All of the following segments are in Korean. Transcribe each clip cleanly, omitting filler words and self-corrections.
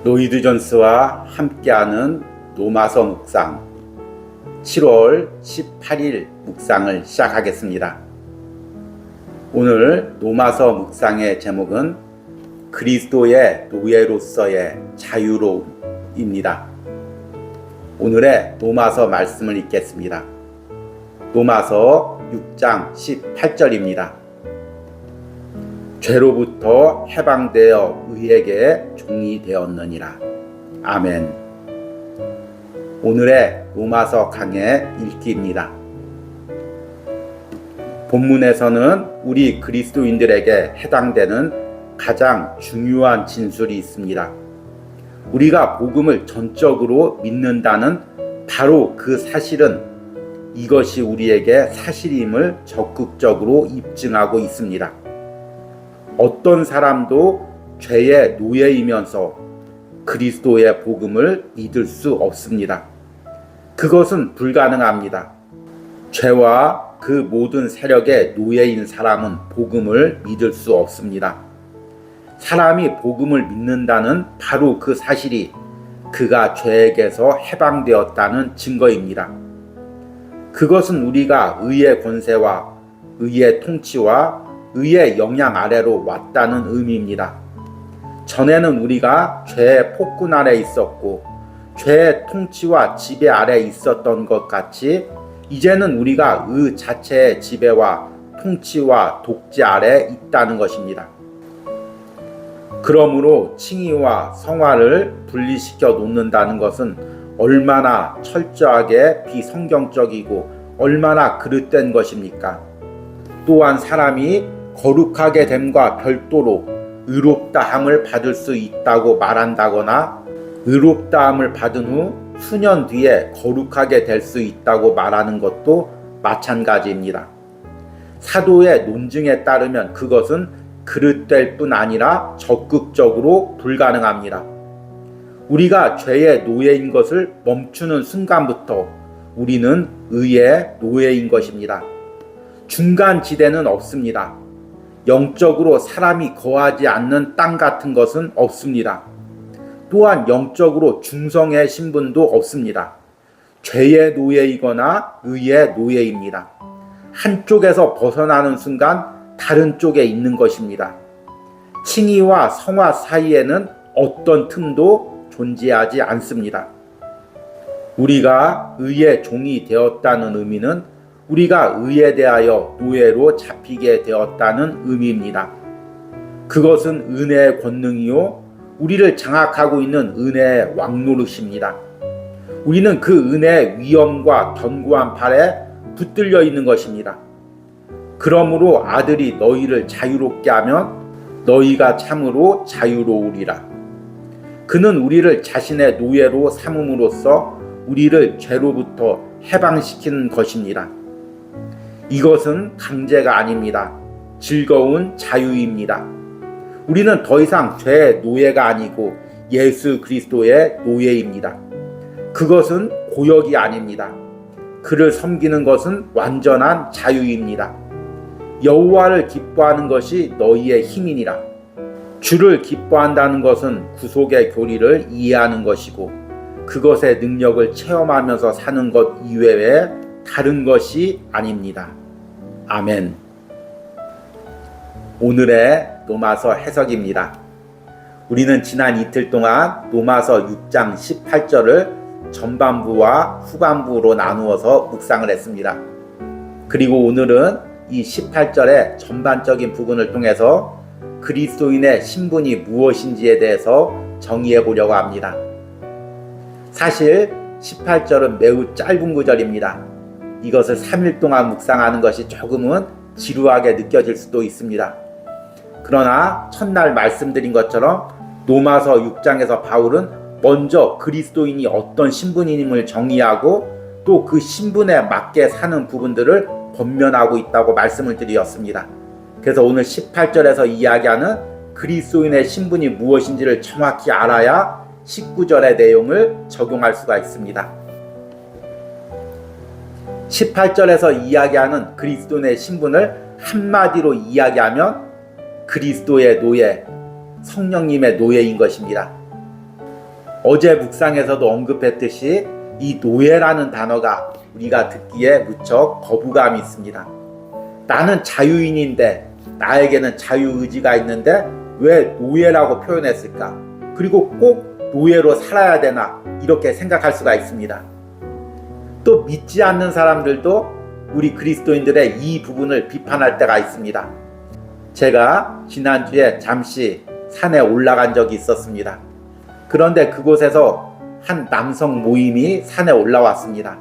로이드 존스와 함께하는 노마서 묵상 7월 18일 묵상을 시작하겠습니다. 오늘 노마서 묵상의 제목은 그리스도의 노예로서의 자유로움입니다. 오늘의 노마서 말씀을 읽겠습니다. 노마서 6장 18절입니다. 죄로부터 해방되어 의에게 종이 되었느니라. 아멘. 오늘의 노마서 강의 읽기입니다. 본문에서는 우리 그리스도인들에게 해당되는 가장 중요한 진술이 있습니다. 우리가 복음을 전적으로 믿는다는 바로 그 사실은 이것이 우리에게 사실임을 적극적으로 입증하고 있습니다. 어떤 사람도 죄의 노예이면서 그리스도의 복음을 믿을 수 없습니다. 그것은 불가능합니다. 죄와 그 모든 세력의 노예인 사람은 복음을 믿을 수 없습니다. 사람이 복음을 믿는다는 바로 그 사실이 그가 죄에게서 해방되었다는 증거입니다. 그것은 우리가 의의 권세와 의의 통치와 의의 영향 아래로 왔다는 의미입니다. 전에는 우리가 죄의 폭군 아래 있었고 죄의 통치와 지배 아래 있었던 것 같이 이제는 우리가 의 자체의 지배와 통치와 독재 아래 있다는 것입니다. 그러므로 칭의와 성화를 분리시켜 놓는다는 것은 얼마나 철저하게 비성경적이고 얼마나 그릇된 것입니까? 또한 사람이 거룩하게 됨과 별도로 의롭다함을 받을 수 있다고 말한다거나 의롭다함을 받은 후 수년 뒤에 거룩하게 될 수 있다고 말하는 것도 마찬가지입니다. 사도의 논증에 따르면 그것은 그릇될 뿐 아니라 적극적으로 불가능합니다. 우리가 죄의 노예인 것을 멈추는 순간부터 우리는 의의 노예인 것입니다. 중간 지대는 없습니다. 영적으로 사람이 거하지 않는 땅 같은 것은 없습니다. 또한 영적으로 중성의 신분도 없습니다. 죄의 노예이거나 의의 노예입니다. 한쪽에서 벗어나는 순간 다른 쪽에 있는 것입니다. 칭의와 성화 사이에는 어떤 틈도 존재하지 않습니다. 우리가 의의 종이 되었다는 의미는 우리가 의에 대하여 노예로 잡히게 되었다는 의미입니다. 그것은 은혜의 권능이요 우리를 장악하고 있는 은혜의 왕노릇입니다. 우리는 그 은혜의 위엄과 견고한 팔에 붙들려 있는 것입니다. 그러므로 아들이 너희를 자유롭게 하면 너희가 참으로 자유로우리라. 그는 우리를 자신의 노예로 삼음으로써 우리를 죄로부터 해방시키는 것입니다. 이것은 강제가 아닙니다. 즐거운 자유입니다. 우리는 더 이상 죄의 노예가 아니고 예수 그리스도의 노예입니다. 그것은 고역이 아닙니다. 그를 섬기는 것은 완전한 자유입니다. 여호와를 기뻐하는 것이 너희의 힘이니라. 주를 기뻐한다는 것은 구속의 교리를 이해하는 것이고 그것의 능력을 체험하면서 사는 것 이외에 다른 것이 아닙니다. 아멘. 오늘의 노마서 해석입니다. 우리는 지난 이틀 동안 노마서 6장 18절을 전반부와 후반부로 나누어서 묵상을 했습니다. 그리고 오늘은 이 18절의 전반적인 부분을 통해서 그리스도인의 신분이 무엇인지에 대해서 정의해 보려고 합니다. 사실 18절은 매우 짧은 구절입니다. 이것을 3일 동안 묵상하는 것이 조금은 지루하게 느껴질 수도 있습니다. 그러나 첫날 말씀드린 것처럼 노마서 6장에서 바울은 먼저 그리스도인이 어떤 신분임을 정의하고 또 그 신분에 맞게 사는 부분들을 권면하고 있다고 말씀을 드렸습니다. 그래서 오늘 18절에서 이야기하는 그리스도인의 신분이 무엇인지를 정확히 알아야 19절의 내용을 적용할 수가 있습니다. 18절에서 이야기하는 그리스도인의 신분을 한마디로 이야기하면 그리스도의 노예, 성령님의 노예인 것입니다. 어제 묵상에서도 언급했듯이 이 노예라는 단어가 우리가 듣기에 무척 거부감이 있습니다. 나는 자유인인데, 나에게는 자유의지가 있는데 왜 노예라고 표현했을까? 그리고 꼭 노예로 살아야 되나? 이렇게 생각할 수가 있습니다. 또 믿지 않는 사람들도 우리 그리스도인들의 이 부분을 비판할 때가 있습니다. 제가 지난주에 잠시 산에 올라간 적이 있었습니다. 그런데 그곳에서 한 남성 모임이 산에 올라왔습니다.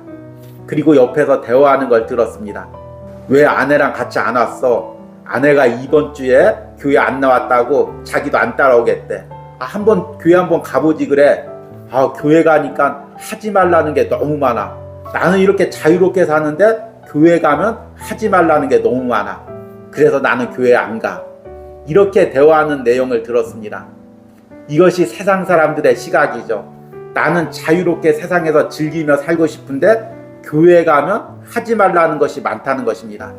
그리고 옆에서 대화하는 걸 들었습니다. 왜 아내랑 같이 안 왔어? 아내가 이번 주에 교회 안 나왔다고 자기도 안 따라오겠대. 교회 한번 가보지 그래. 교회 가니까 하지 말라는 게 너무 많아. 나는 이렇게 자유롭게 사는데 교회 가면 하지 말라는 게 너무 많아. 그래서 나는 교회 안 가. 이렇게 대화하는 내용을 들었습니다. 이것이 세상 사람들의 시각이죠. 나는 자유롭게 세상에서 즐기며 살고 싶은데 교회 가면 하지 말라는 것이 많다는 것입니다.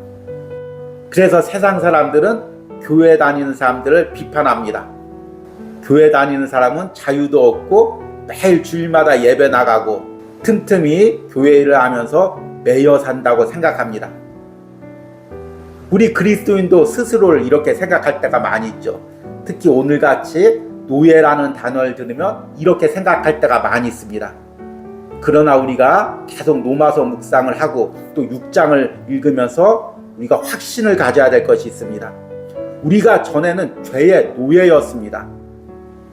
그래서 세상 사람들은 교회 다니는 사람들을 비판합니다. 교회 다니는 사람은 자유도 없고 매일 주일마다 예배 나가고 틈틈이 교회 일을 하면서 매여 산다고 생각합니다. 우리 그리스도인도 스스로를 이렇게 생각할 때가 많이 있죠. 특히 오늘같이 노예라는 단어를 들으면 이렇게 생각할 때가 많이 있습니다. 그러나 우리가 계속 로마서 묵상을 하고 또 6장을 읽으면서 우리가 확신을 가져야 될 것이 있습니다. 우리가 전에는 죄의 노예였습니다.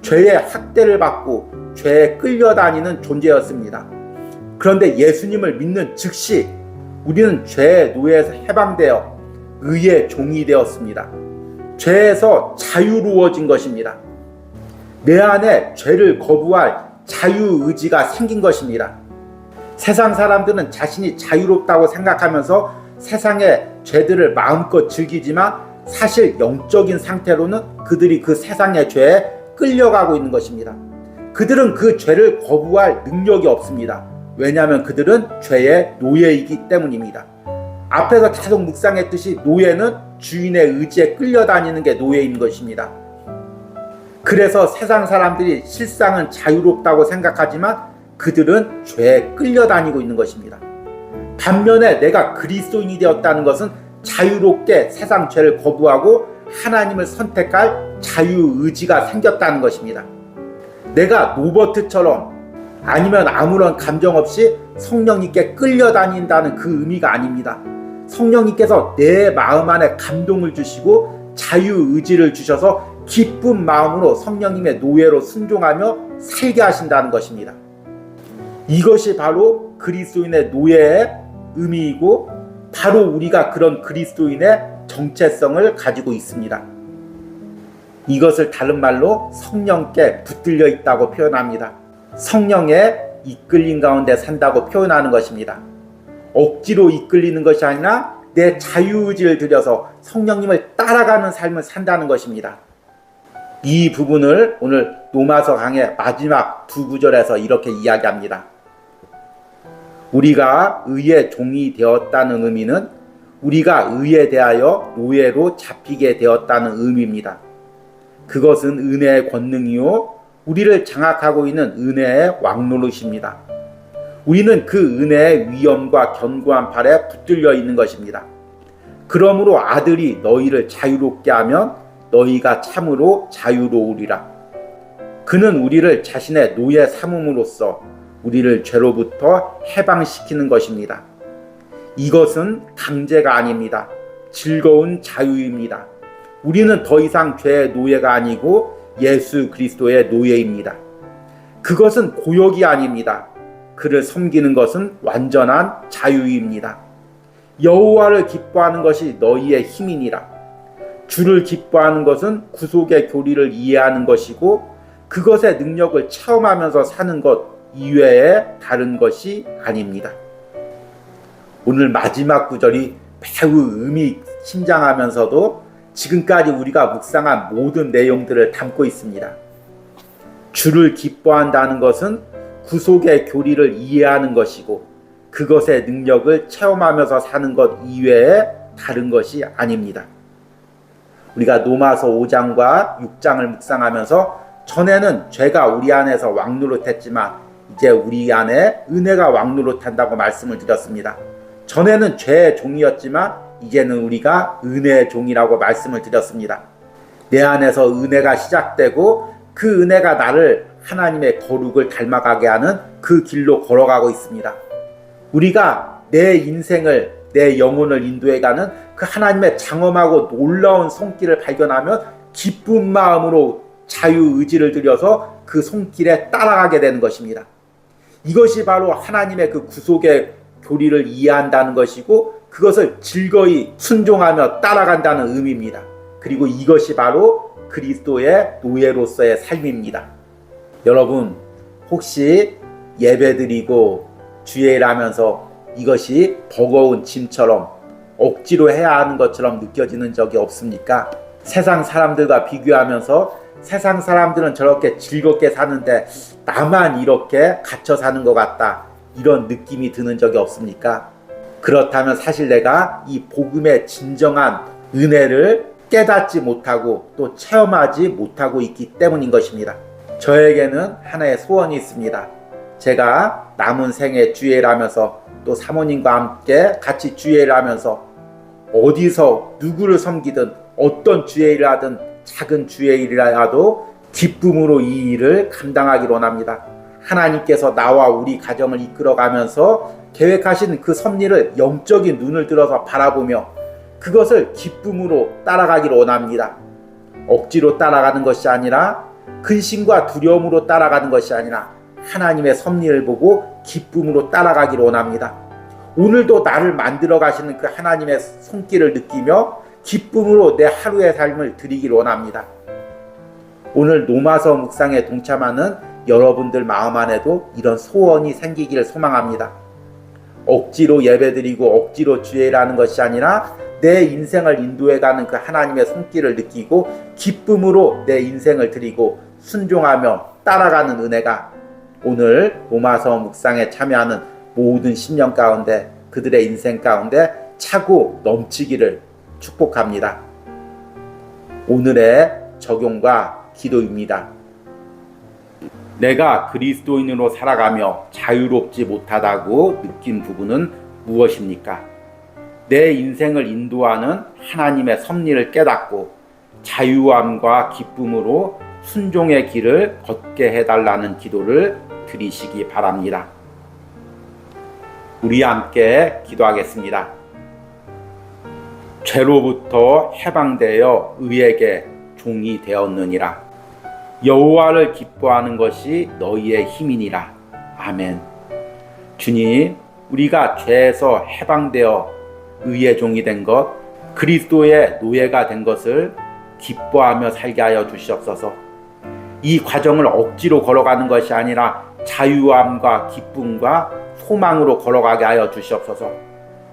죄의 학대를 받고 죄에 끌려다니는 존재였습니다. 그런데 예수님을 믿는 즉시 우리는 죄의 노예에서 해방되어 의의 종이 되었습니다. 죄에서 자유로워진 것입니다. 내 안에 죄를 거부할 자유의지가 생긴 것입니다. 세상 사람들은 자신이 자유롭다고 생각하면서 세상의 죄들을 마음껏 즐기지만 사실 영적인 상태로는 그들이 그 세상의 죄에 끌려가고 있는 것입니다. 그들은 그 죄를 거부할 능력이 없습니다. 왜냐하면 그들은 죄의 노예이기 때문입니다. 앞에서 계속 묵상했듯이 노예는 주인의 의지에 끌려다니는 게 노예인 것입니다. 그래서 세상 사람들이 실상은 자유롭다고 생각하지만 그들은 죄에 끌려다니고 있는 것입니다. 반면에 내가 그리스도인이 되었다는 것은 자유롭게 세상 죄를 거부하고 하나님을 선택할 자유의지가 생겼다는 것입니다. 내가 로버트처럼 아니면 아무런 감정 없이 성령님께 끌려다닌다는 그 의미가 아닙니다. 성령님께서 내 마음 안에 감동을 주시고 자유의지를 주셔서 기쁜 마음으로 성령님의 노예로 순종하며 살게 하신다는 것입니다. 이것이 바로 그리스도인의 노예의 의미이고 바로 우리가 그런 그리스도인의 정체성을 가지고 있습니다. 이것을 다른 말로 성령께 붙들려 있다고 표현합니다. 성령에 이끌림 가운데 산다고 표현하는 것입니다. 억지로 이끌리는 것이 아니라 내 자유의지를 들여서 성령님을 따라가는 삶을 산다는 것입니다. 이 부분을 오늘 로마서 강의 마지막 두 구절에서 이렇게 이야기합니다. 우리가 의의 종이 되었다는 의미는 우리가 의에 대하여 노예로 잡히게 되었다는 의미입니다. 그것은 은혜의 권능이요 우리를 장악하고 있는 은혜의 왕노릇입니다. 우리는 그 은혜의 위엄과 견고한 팔에 붙들려 있는 것입니다. 그러므로 아들이 너희를 자유롭게 하면 너희가 참으로 자유로우리라. 그는 우리를 자신의 노예 삼음으로써 우리를 죄로부터 해방시키는 것입니다. 이것은 강제가 아닙니다. 즐거운 자유입니다. 우리는 더 이상 죄의 노예가 아니고 예수 그리스도의 노예입니다. 그것은 고역이 아닙니다. 그를 섬기는 것은 완전한 자유입니다. 여호와를 기뻐하는 것이 너희의 힘이니라. 주를 기뻐하는 것은 구속의 교리를 이해하는 것이고 그것의 능력을 체험하면서 사는 것 이외에 다른 것이 아닙니다. 오늘 마지막 구절이 매우 의미심장하면서도 지금까지 우리가 묵상한 모든 내용들을 담고 있습니다. 주를 기뻐한다는 것은 구속의 교리를 이해하는 것이고 그것의 능력을 체험하면서 사는 것 이외에 다른 것이 아닙니다. 우리가 로마서 5장과 6장을 묵상하면서 전에는 죄가 우리 안에서 왕노릇했지만 이제 우리 안에 은혜가 왕노릇한다고 말씀을 드렸습니다. 전에는 죄의 종이었지만 이제는 우리가 은혜의 종이라고 말씀을 드렸습니다. 내 안에서 은혜가 시작되고 그 은혜가 나를 하나님의 거룩을 닮아가게 하는 그 길로 걸어가고 있습니다. 우리가 내 인생을, 내 영혼을 인도해가는 그 하나님의 장엄하고 놀라운 손길을 발견하면 기쁜 마음으로 자유의지를 들여서 그 손길에 따라가게 되는 것입니다. 이것이 바로 하나님의 그 구속의 교리를 이해한다는 것이고 그것을 즐거이 순종하며 따라간다는 의미입니다. 그리고 이것이 바로 그리스도의 노예로서의 삶입니다. 여러분, 혹시 예배드리고 주일을 하면서 이것이 버거운 짐처럼 억지로 해야 하는 것처럼 느껴지는 적이 없습니까? 세상 사람들과 비교하면서 세상 사람들은 저렇게 즐겁게 사는데 나만 이렇게 갇혀 사는 것 같다, 이런 느낌이 드는 적이 없습니까? 그렇다면 사실 내가 이 복음의 진정한 은혜를 깨닫지 못하고 또 체험하지 못하고 있기 때문인 것입니다. 저에게는 하나의 소원이 있습니다. 제가 남은 생에 주일을 하면서 또 사모님과 함께 같이 주일을 하면서 어디서 누구를 섬기든 어떤 주일을 하든 작은 주일이라도 기쁨으로 이 일을 감당하기를 원합니다. 하나님께서 나와 우리 가정을 이끌어가면서 계획하신 그 섭리를 영적인 눈을 들어서 바라보며 그것을 기쁨으로 따라가기를 원합니다. 억지로 따라가는 것이 아니라 근심과 두려움으로 따라가는 것이 아니라 하나님의 섭리를 보고 기쁨으로 따라가기를 원합니다. 오늘도 나를 만들어 가시는 그 하나님의 손길을 느끼며 기쁨으로 내 하루의 삶을 드리기를 원합니다. 오늘 노마서 묵상에 동참하는 여러분들 마음 안에도 이런 소원이 생기기를 소망합니다. 억지로 예배드리고 억지로 주일하는 것이 아니라 내 인생을 인도해가는 그 하나님의 손길을 느끼고 기쁨으로 내 인생을 드리고 순종하며 따라가는 은혜가 오늘 노마서 묵상에 참여하는 모든 심령 가운데 그들의 인생 가운데 차고 넘치기를 축복합니다. 오늘의 적용과 기도입니다. 내가 그리스도인으로 살아가며 자유롭지 못하다고 느낀 부분은 무엇입니까? 내 인생을 인도하는 하나님의 섭리를 깨닫고 자유함과 기쁨으로 순종의 길을 걷게 해달라는 기도를 드리시기 바랍니다. 우리 함께 기도하겠습니다. 죄로부터 해방되어 의에게 종이 되었느니라. 여호와를 기뻐하는 것이 너희의 힘이니라. 아멘. 주님, 우리가 죄에서 해방되어 의의 종이 된 것, 그리스도의 노예가 된 것을 기뻐하며 살게 하여 주시옵소서. 이 과정을 억지로 걸어가는 것이 아니라 자유함과 기쁨과 소망으로 걸어가게 하여 주시옵소서.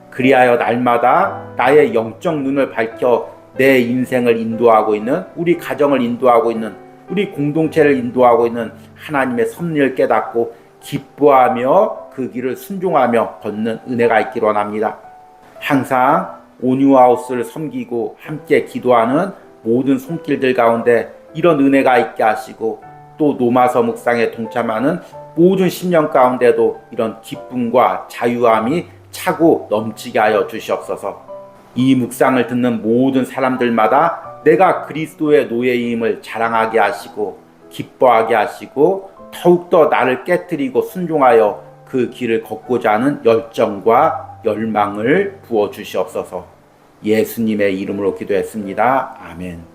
그리하여 날마다 나의 영적 눈을 밝혀 내 인생을 인도하고 있는, 우리 가정을 인도하고 있는, 우리 공동체를 인도하고 있는 하나님의 섭리를 깨닫고 기뻐하며 그 길을 순종하며 걷는 은혜가 있기를 원합니다. 항상 온유하우스를 섬기고 함께 기도하는 모든 손길들 가운데 이런 은혜가 있게 하시고 또 노마서 묵상에 동참하는 모든 심령 가운데도 이런 기쁨과 자유함이 차고 넘치게 하여 주시옵소서. 이 묵상을 듣는 모든 사람들마다 내가 그리스도의 노예임을 자랑하게 하시고 기뻐하게 하시고 더욱더 나를 깨트리고 순종하여 그 길을 걷고자 하는 열정과 열망을 부어주시옵소서. 예수님의 이름으로 기도했습니다. 아멘.